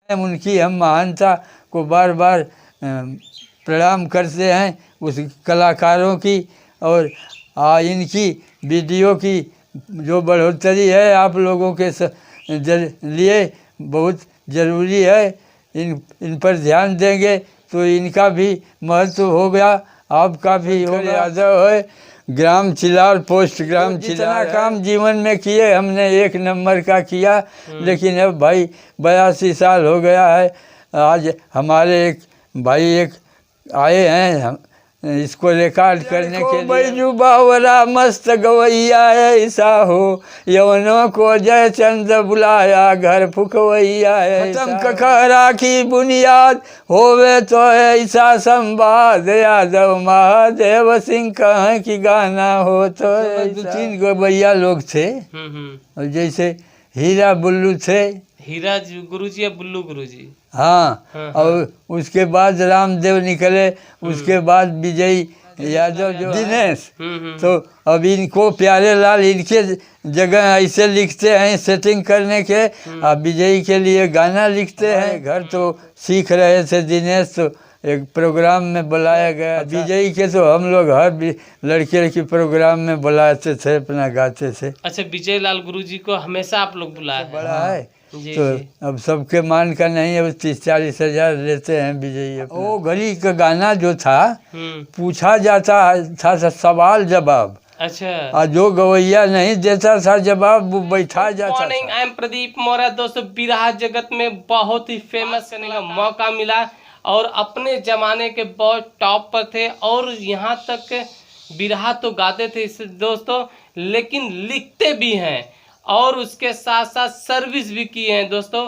उनकी हम महानता को बार बार प्रणाम करते हैं उस कलाकारों की। और इनकी वीडियो की जो बढ़ोतरी है आप लोगों के लिए बहुत ज़रूरी है। इन पर ध्यान देंगे तो इनका भी महत्व होगा, आपका भी होगा। यादव है, ग्राम चिलार, पोस्ट ग्राम चिलार। जितना काम जीवन में किए हमने 1 नंबर का किया, लेकिन अब भाई 82 साल हो गया है। आज हमारे एक भाई आए हैं इसको रिकॉर्ड करने के लिए। बैजू बावरा मस्त गवैया ऐसा हो, यवनों को जय चंद बुलाया घर फुकवैया है। खत्म ककहरा की बुनियाद होवे तो ऐसा संवाद, यादव महादेव सिंह कहाँ की गाना हो तो। 2-3 गवैया लोग थे, जैसे हीरा बुल्लू थे, हीरा गुरुजी या बुल्लू गुरुजी। हाँ, और उसके बाद रामदेव निकले, उसके बाद विजय यादव जो दिनेश। तो अब इनको प्यारे लाल इनके जगह ऐसे लिखते हैं सेटिंग करने के, अब विजय के लिए गाना लिखते हैं। घर तो सीख रहे थे दिनेश, तो एक प्रोग्राम में बुलाया गया। विजय के तो हम लोग हर लड़के की प्रोग्राम में बुलाते थे, अपना गाते थे। अच्छा, विजय लाल गुरुजी को हमेशा आप लोग बुलाए? बड़ा है तो अब सबके मान का नहीं है, 30-40 हज़ार लेते हैं विजयी। वो घड़ी का गाना जो था पूछा जाता था सवाल जवाब। अच्छा, और जो गवैया नहीं देता था जवाब वो बैठा जाता था। Morning, I am Pradeep Maurya. दोस्तों, बिरहा जगत में बहुत ही फेमस करने का मौका मिला और अपने जमाने के बहुत टॉप पर थे। और यहाँ तक बिरहा तो गाते थे दोस्तों, लेकिन लिखते भी हैं और उसके साथ साथ सर्विस भी की है दोस्तों।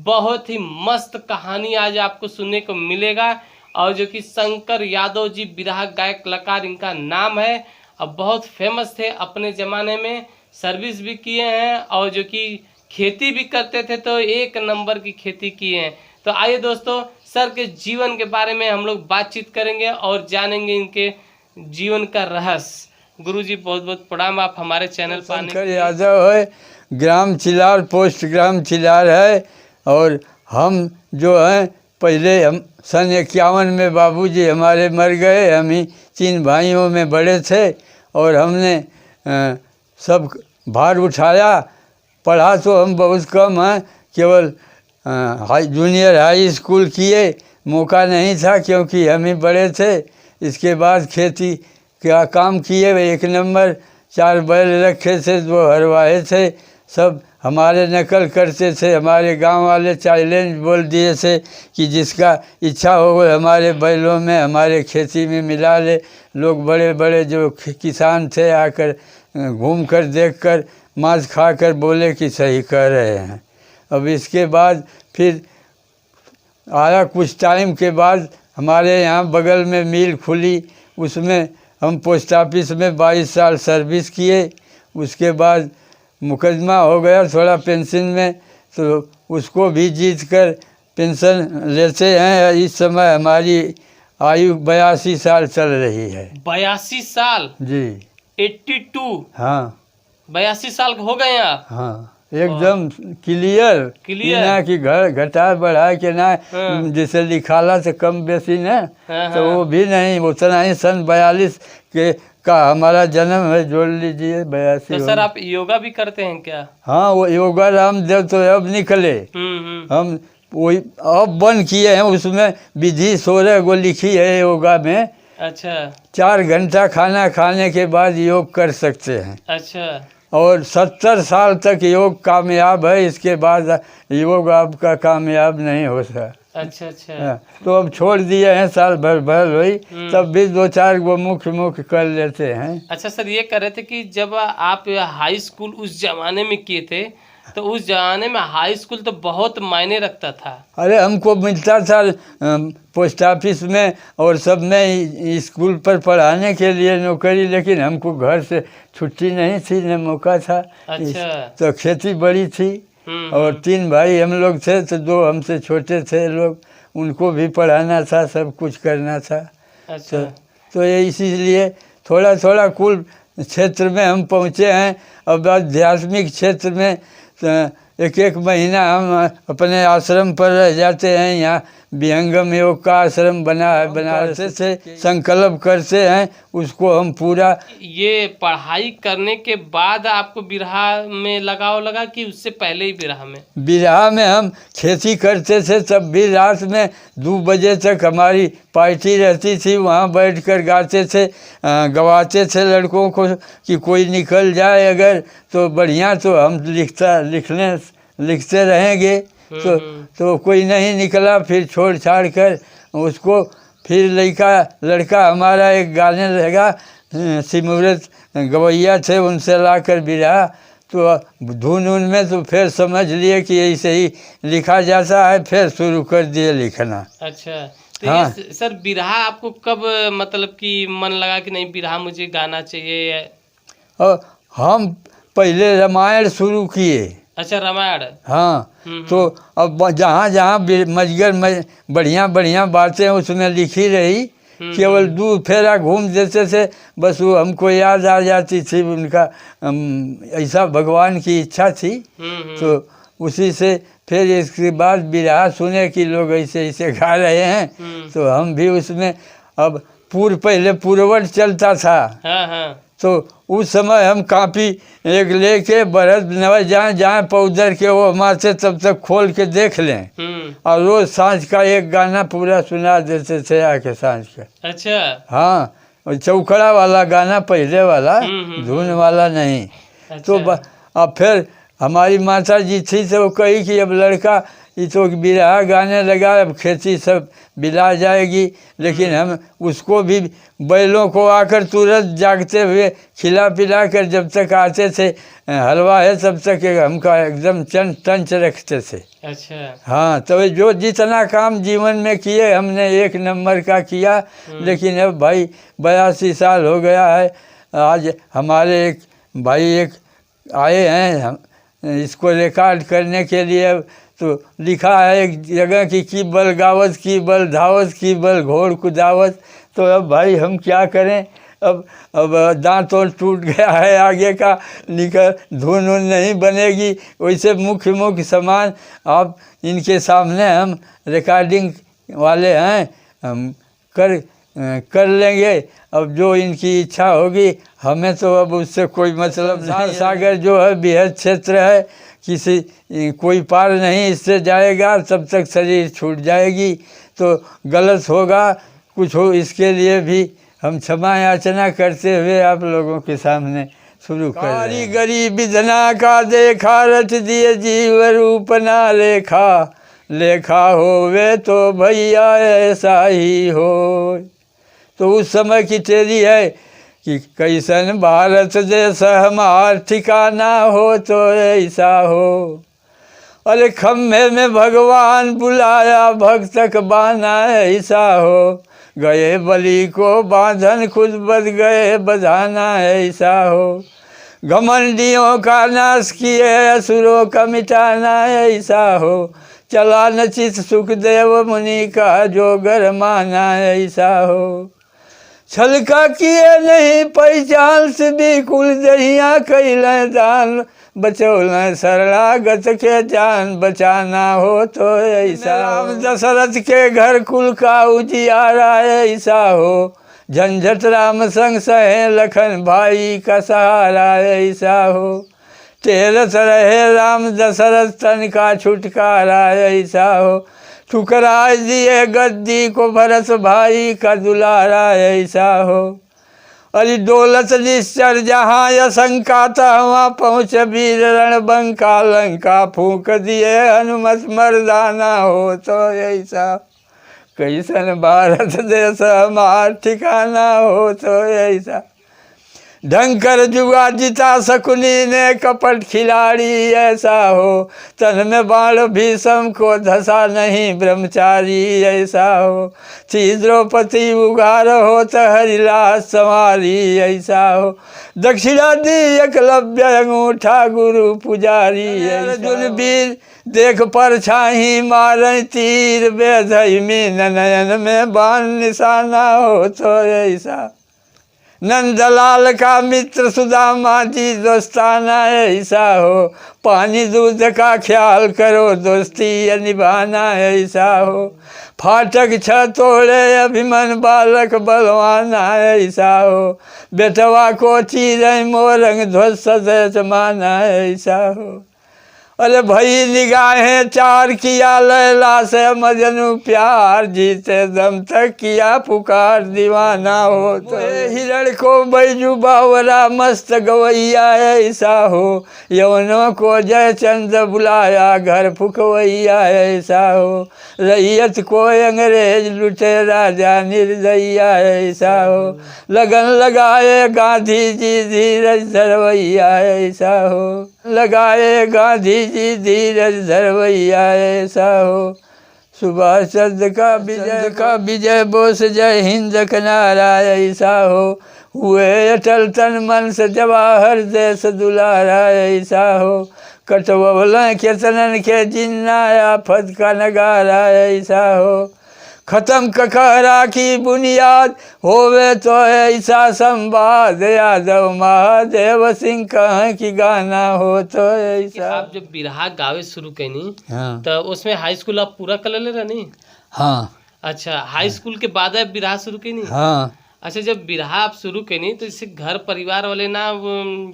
बहुत ही मस्त कहानी आज आपको सुनने को मिलेगा। और जो कि शंकर यादव जी बिरहा गायक कलाकार इनका नाम है। अब बहुत फेमस थे अपने ज़माने में, सर्विस भी किए हैं और जो कि खेती भी करते थे, तो 1 नंबर की खेती किए हैं। तो आइए दोस्तों, सर के जीवन के बारे में हम लोग बातचीत करेंगे और जानेंगे इनके जीवन का रहस्य। गुरुजी बहुत बहुत प्रणाम, आप हमारे चैनल पर आने। शंकर यादव है, ग्राम चिलार, पोस्ट ग्राम चिलार है। और हम जो हैं पहले हम सन 51 में बाबूजी हमारे मर गए। हम ही 3 भाइयों में बड़े थे और हमने सब भार उठाया। पढ़ा तो हम बहुत कम हैं, केवल जूनियर हाई स्कूल किए, मौका नहीं था क्योंकि हम ही बड़े थे। इसके बाद खेती का काम किए, 1 नंबर। 4 बैल रखे थे, 2 हरवाहे थे, सब हमारे नकल करते थे। हमारे गांव वाले चैलेंज बोल दिए थे कि जिसका इच्छा हो वो हमारे बैलों में हमारे खेती में मिला ले। लोग बड़े बड़े जो किसान थे आकर घूम कर देख कर मांस खा कर बोले कि सही कह रहे हैं। अब इसके बाद फिर आया कुछ टाइम के बाद हमारे यहाँ बगल में मिल खुली, उसमें हम पोस्ट ऑफिस में 22 साल सर्विस किए। उसके बाद मुकदमा हो गया थोड़ा पेंशन में, तो उसको भी जीत कर पेंशन लेते हैं। इस समय हमारी आयु 82 साल चल रही है। 82 साल जी, 82। हाँ, 82 साल हो गए आप? हाँ, एकदम क्लियर ना कि घर घटा बढ़ा के ना, जैसे लिखाला से कम बेसी ना, तो वो भी नहीं, उतना ही सन 42 के का हमारा जन्म है, जोड़ लीजिए 82। तो सर आप योगा भी करते हैं क्या? हाँ, वो योगा रामदेव तो अब निकले, हम वही अब बंद किए हैं। उसमें विधि 16 गो लिखी है योगा में। अच्छा, 4 घंटा खाना खाने के बाद योग कर सकते हैं। अच्छा, और 70 साल तक योग कामयाब है, इसके बाद योग आपका कामयाब नहीं हो सकता। अच्छा अच्छा, तो अब छोड़ दिए हैं, साल भर हुई, तब भी 2-4 गो मुख्य कर लेते हैं। अच्छा सर, ये कह रहे थे कि जब आप हाई स्कूल उस जमाने में किए थे, तो उस जमाने में हाई स्कूल तो बहुत मायने रखता था। अरे हमको मिलता था पोस्ट ऑफिस में और सब में स्कूल पर पढ़ाने के लिए नौकरी, लेकिन हमको घर से छुट्टी नहीं थी, न मौका था। अच्छा, तो खेती बड़ी थी और 3 भाई हम लोग थे, तो 2 हमसे छोटे थे लोग, उनको भी पढ़ाना था, सब कुछ करना था। अच्छा, तो ये इसीलिए थोड़ा थोड़ा कुल क्षेत्र में हम पहुँचे हैं। अब आध्यात्मिक क्षेत्र में एक एक महीना हम अपने आश्रम पर रह जाते हैं। यहाँ विहंगम योग का आश्रम बना है, बनारस से संकल्प करते हैं उसको हम पूरा। ये पढ़ाई करने के बाद आपको बिरहा में लगाव लगा कि उससे पहले ही बिरहा में? बिरहा में हम खेती करते थे, तब भी रात में 2 बजे तक हमारी पार्टी रहती थी, वहाँ बैठकर गाते थे, गवाते थे लड़कों को कि कोई निकल जाए अगर तो बढ़िया, तो हम लिखते रहेंगे। तो कोई नहीं निकला, फिर छोड़ छाड़ कर उसको फिर लड़का हमारा एक गाने लगा, सिमरत गवैया थे, उनसे लाकर बिरहा तो धुन में तो फिर समझ लिए कि ऐसे ही लिखा जाता है, फिर शुरू कर दिए लिखना। अच्छा, तो हाँ। ये सर बिरहा आपको कब मतलब कि मन लगा कि नहीं बिरहा मुझे गाना चाहिए? और हम पहले रामायण शुरू किए। अच्छा, रामायण। हाँ, तो अब जहाँ जहाँ मजगर में बढ़िया बढ़िया बातें उसमें लिखी रही, केवल 2 फेरा घूम देते थे, बस वो हमको याद आ जाती थी उनका, ऐसा भगवान की इच्छा थी। तो उसी से फिर इसके बाद बिरहा सुने कि लोग ऐसे ऐसे गा रहे हैं, तो हम भी उसमें अब पहले पूर्ववट चलता था। हाँ हाँ। तो उस समय हम कापी एक लेके बरस न जहाँ पौधर के वो माथे तब तक खोल के देख लें, और रोज सांझ का एक गाना पूरा सुना देते थे आके सांझ का। अच्छा। हाँ, और चौकड़ा वाला गाना, पहले वाला, धुन वाला नहीं। अच्छा। तो अब फिर हमारी माता जी थी तो वो कही कि अब लड़का ये तो बिरहा गाने लगा, अब खेती सब बिला जाएगी, लेकिन हम उसको भी बैलों को आकर तुरंत जागते हुए खिला पिला कर जब तक आते थे हलवा है तब तक हमका एकदम टंच रखते थे। अच्छा। हाँ, तो जो जितना काम जीवन में किए हमने 1 नंबर का किया, लेकिन अब भाई 82 साल हो गया है। आज हमारे एक भाई आए हैं हम इसको रिकॉर्ड करने के लिए, तो लिखा है एक जगह की बल गावत की बल धावत की बल घोड़ कुदावत। तो अब भाई हम क्या करें, अब दांत और टूट गया है आगे का, निकल धुन नहीं बनेगी, वैसे मुख्य सामान आप इनके सामने हम रिकॉर्डिंग वाले हैं, हम कर लेंगे। अब जो इनकी इच्छा होगी, हमें तो अब उससे कोई मतलब नहीं। सागर जो है बृहद क्षेत्र है, कोई पार नहीं इससे जाएगा, तब तक शरीर छूट जाएगी, तो गलत होगा कुछ हो, इसके लिए भी हम क्षमा याचना करते हुए आप लोगों के सामने शुरू कर रहे हैं। कारीगरी विधना का देखा, रच दिए जीव रूप ना लेखा होवे तो भैया ऐसा ही हो। तो उस समय की तेरी है कि कैसन भारत देश हमार ठिकाना हो तो ऐसा हो। अरे खम्भे में भगवान बुलाया भक्तक बाना ऐसा हो, गए बलि को बांधन खुद बद गए बधाना ऐसा हो। घमंडियों का नाश किए असुरों का मिटाना ऐसा हो, चला नचित सुखदेव मुनि का जो गर माना ऐसा हो। छलका किए नहीं पहचान से बिकुल दहिया कैल दान, बचौल शरणागत के जान बचाना हो तो ऐसा। राम दशरथ के घर कुल का उजियारा ऐसा हो, झंझट राम संग सहे लखन भाई का सहारा ऐसा हो। तेरस रहे राम दशरथ तन का छुटकारा ऐसा हो, ठुकरा दिए गद्दी को भरत भाई का दुलारा ऐसा हो। अरे दौलत निश्चर जहाँ यशंका तहाँ पहुँच वीर रणबंका, लंका फूंक दिए हनुमत मर्दाना हो तो ऐसा। कैसन भारत देश हमार ठिकाना हो तो ऐसा। ढंकर जुआ जिता शकुनी ने कपट खिलाड़ी ऐसा हो, तन में बाण भीषम को धसा नहीं ब्रह्मचारी ऐसा हो। थी द्रौपदी उगार हो तो हरिलास संवारी ऐसा हो, दक्षिणा दी एकलव्य अंगूठा गुरु पुजारी। अर्जुन वीर देख पर छाही मार तीर, बेधई में नयन में बाण निशाना हो तो ऐसा। नंदलाल का मित्र सुदामा जी दोस्ताना ऐसा हो, पानी दूध का ख्याल करो दोस्ती ये निभाना ऐसा हो, फाटक छ तोड़े अभिमन बालक बलवाना ऐसा हो, बेटवा को चीर मोरंग ध्वस्त जमाना ऐसा हो। अरे भई निगाहें चार किया लैला से मजनू प्यार, जीते दम तक किया पुकार दीवाना हो तो हिरण को बैजू बावरा मस्त गवैया ऐसा हो, यवनों को जयचंद बुलाया घर फुकवैया ऐसा हो, रैयत को अंग्रेज लुटे राजा निर्दयिया ऐसा हो, लगन लगाए गांधी जी धीरज धरवैया ऐसा हो, लगाए गांधी जी धीरज धरवैया ऐसा हो। सुभाष चंद्र का विजय बोस जय हिंद का नारा ऐसा हो, हुए अटल तन मन से जवाहर देश दुलारा ऐसा हो, कटवल केतनन के जिन्ना आफत का नगारा ऐसा हो, खत्म ककहरा की बुनियाद होवे तो ऐसा संवाद, यादव महादेव सिंह कहें कि गाना हो तो ऐसा। आप जब बिरहा गावे शुरू कैनी हाँ तो उसमें हाई स्कूल आप पूरा कर ले रहनी? हाँ अच्छा, हाई स्कूल के बाद आप बिरहा शुरू कैनी? हाँ। अच्छा, जब बिरहा आप शुरू कैनी तो इससे घर परिवार वाले ना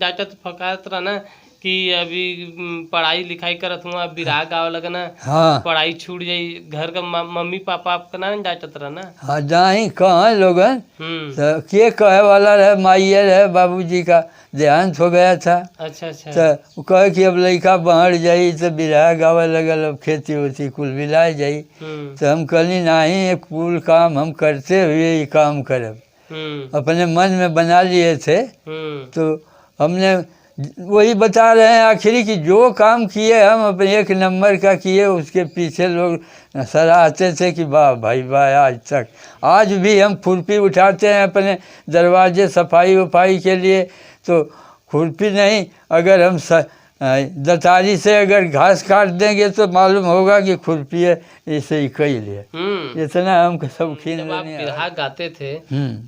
डांटत फकात रहना कि अभी पढ़ाई लिखाई करत हुआ बिरहा गावे लगना, हाँ पढ़ाई छूट जाई, घर का मम्मी पापा आपका ना डांटत रहना? हाँ जाही कहाँ लोगन हम्म, तो के कहे वाला रहे, माइये रहे बाबूजी का देहांत हो गया था अच्छा अच्छा, तो वो कहे कि अब लड़का बाहर जाई तो बिरहा गावे लगल, अब खेती होती कुल बिलाए जाई। तो हम कहली नहीं, ये कुल काम हम करते हुए ये काम करब, अपने मन में बना लिए थे। तो हमने वही बता रहे हैं आखिरी कि जो काम किए हम अपने एक नंबर का किए, उसके पीछे लोग सराहते थे कि वाह भाई वाह। आज भी हम खुरपी उठाते हैं अपने दरवाजे सफाई वफाई के लिए, तो खुरपी नहीं, अगर हम दतारी से अगर घास काट देंगे तो मालूम होगा कि खुरपी है, इसे ही कही लिए। इतना हम सब खींच। जब आप बिरहा गाते थे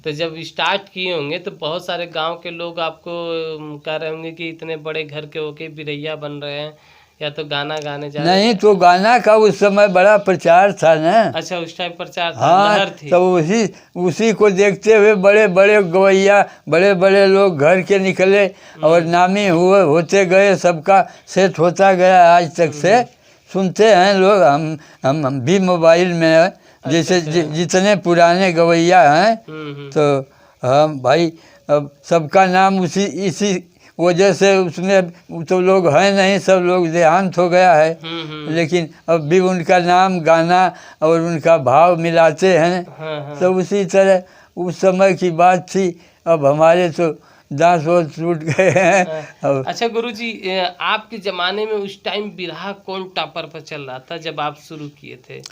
तो जब स्टार्ट किए होंगे तो बहुत सारे गांव के लोग आपको कह रहे होंगे कि इतने बड़े घर के होके बिरैया बन रहे हैं, या तो गाना गाने जा रहे हैं। नहीं, तो गाना का उस समय बड़ा प्रचार था ना। अच्छा, उस टाइम प्रचार था, हाँ, लहर थी। तो उसी को देखते हुए बड़े बड़े गवैया, बड़े बड़े लोग घर के निकले और नामी होते गए, सबका सेट होता गया। आज तक से सुनते हैं लोग, हम भी मोबाइल में है, जैसे जितने पुराने गवैया हैं, तो हम भाई अब सबका नाम इसी वजह से उसमें तो लोग हैं नहीं, सब लोग देहांत हो गया है, लेकिन अब भी उनका नाम गाना और उनका भाव मिलाते हैं। तो उसी तरह उस समय की बात थी। अब हमारे तो दांत वोत टूट गए हैं। अच्छा गुरुजी, आपके ज़माने में उस टाइम बिरहा कौन टॉपर पर चल रहा था जब आप शुरू किए थे?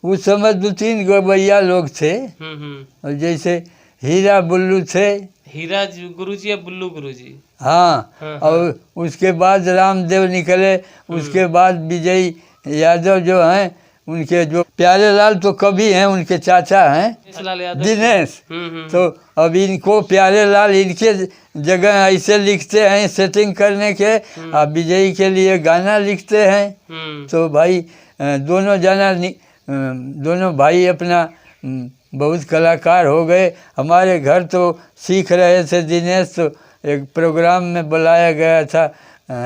उस समय 2-3 गवैया लोग थे, और जैसे हीरा बुल्लू थे। हीरा गुरुजी या बुल्लू गुरुजी? हाँ, और उसके बाद रामदेव निकले, उसके बाद विजय यादव जो हैं, उनके जो प्यारे लाल तो कवि हैं, उनके चाचा हैं दिनेश। तो अब इनको प्यारे लाल इनके जगह ऐसे लिखते हैं सेटिंग करने के, अब विजय के लिए गाना लिखते हैं। तो भाई दोनों भाई अपना बहुत कलाकार हो गए। हमारे घर तो सीख रहे थे दिनेश, तो एक प्रोग्राम में बुलाया गया था,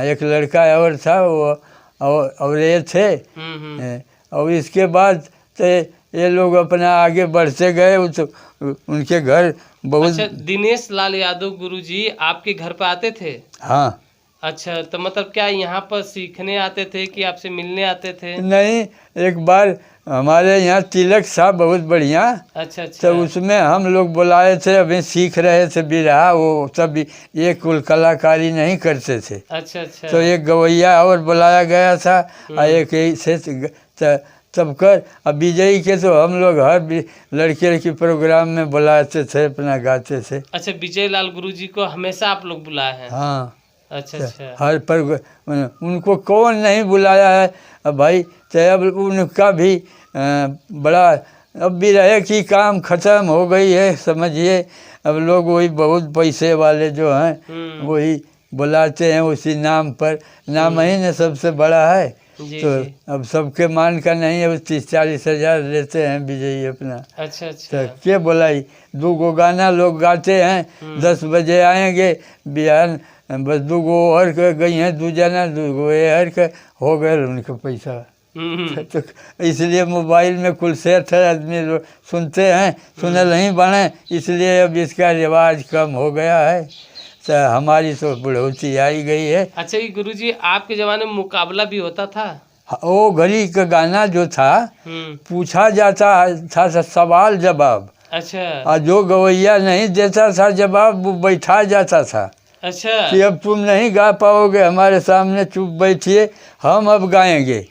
एक लड़का और था, वो और ये थे। और इसके बाद तो ये लोग अपना आगे बढ़ते गए। तो उनके घर बहुत। अच्छा, दिनेश लाल यादव गुरुजी आपके घर पे आते थे? हाँ। अच्छा, तो मतलब क्या यहाँ पर सीखने आते थे कि आपसे मिलने आते थे? नहीं, एक बार हमारे यहाँ तिलक था बहुत बढ़िया। अच्छा। तो उसमें हम लोग बुलाए थे, अभी सीख रहे थे बिरहा, वो तब ये कुल कलाकारी नहीं करते थे। अच्छा। तो एक गवैया और बुलाया गया था, और एक से तब कर। अब विजयी के तो हम लोग हर लड़के प्रोग्राम में बुलाते थे, अपना गाते थे। अच्छा, विजय लाल गुरुजी को हमेशा आप लोग बुलाए हैं? हाँ। अच्छा। हर पर उनको कौन नहीं बुलाया है। अब भाई तो अब उनका भी बड़ा, अब भी रहे कि काम ख़त्म हो गई है समझिए। अब लोग वही बहुत पैसे वाले जो हैं वही बुलाते हैं उसी नाम पर। नाम ही न सबसे बड़ा है। जी तो जी। अब सबके मान का नहीं है, 30-40 हज़ार लेते हैं विजयी अपना। अच्छा अच्छा। तो क्या बोलाई, 2 गो गाना लोग गाते हैं, 10 बजे आएंगे बिहान, बस 2 गो और के गई हैं, 2 जना 2 गो और के हो गए उनके पैसा। तो इसलिए मोबाइल में कुल सेट है, आदमी लोग सुनते हैं, सुनल नहीं बने, इसलिए अब इसका रिवाज कम हो गया है। तो हमारी तो बढ़ोतरी आई गई है। अच्छा ये गुरुजी आपके जमाने में मुकाबला भी होता था? वो घड़ी का गाना जो था पूछा जाता था सवाल जवाब, अच्छा और जो गवैया नहीं देता था जवाब वो बैठा जाता था अच्छा। कि अब तुम नहीं गा पाओगे हमारे सामने, चुप बैठिए हम अब गाएंगे।